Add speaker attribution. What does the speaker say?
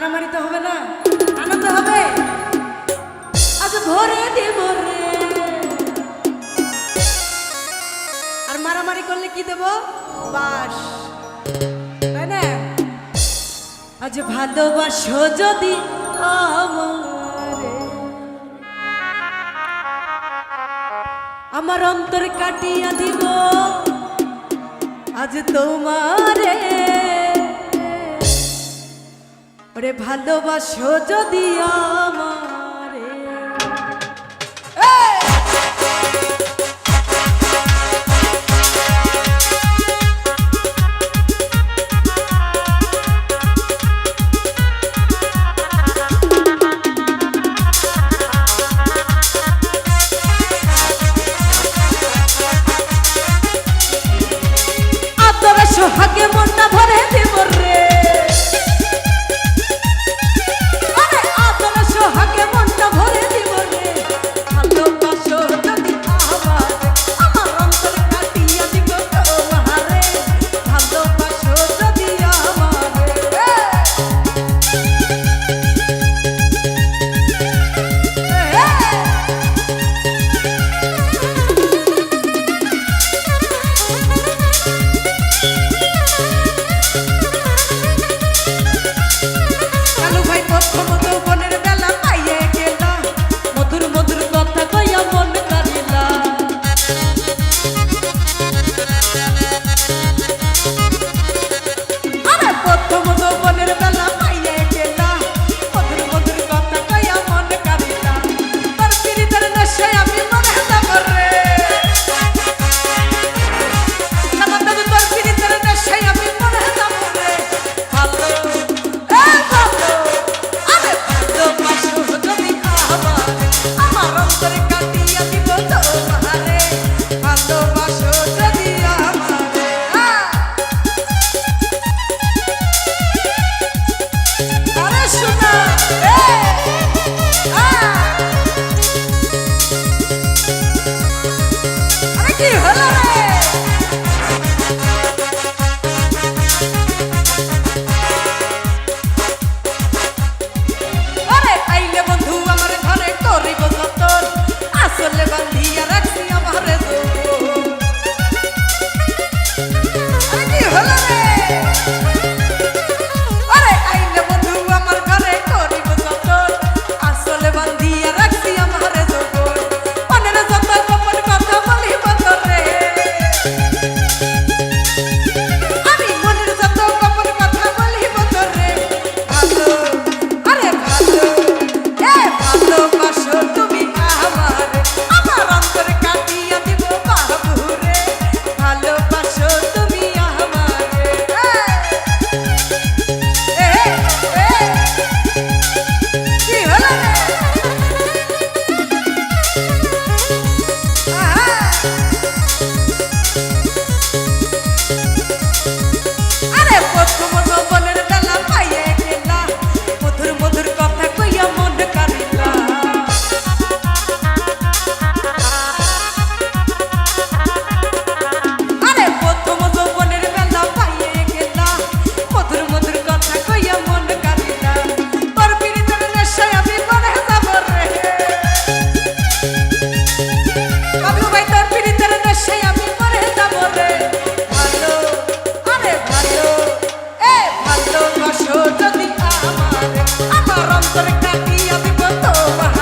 Speaker 1: মারামারি তো হবে না, আনন্দ হবে। আজ ভরে দেব রে। আর মারামারি করলে কি দেব? বাস, তাই না? আজ ভালোবাসো যদি আমারে, আমার অন্তর কাটিয়া দিব আজ তোমারে। ওরে ভালোবাসো যদি আমারে। আদর সোহাগে মনটা ভরে দিব রে। যদি আমারে, আমার অন্তরে কাটিয়া দিব তোমার।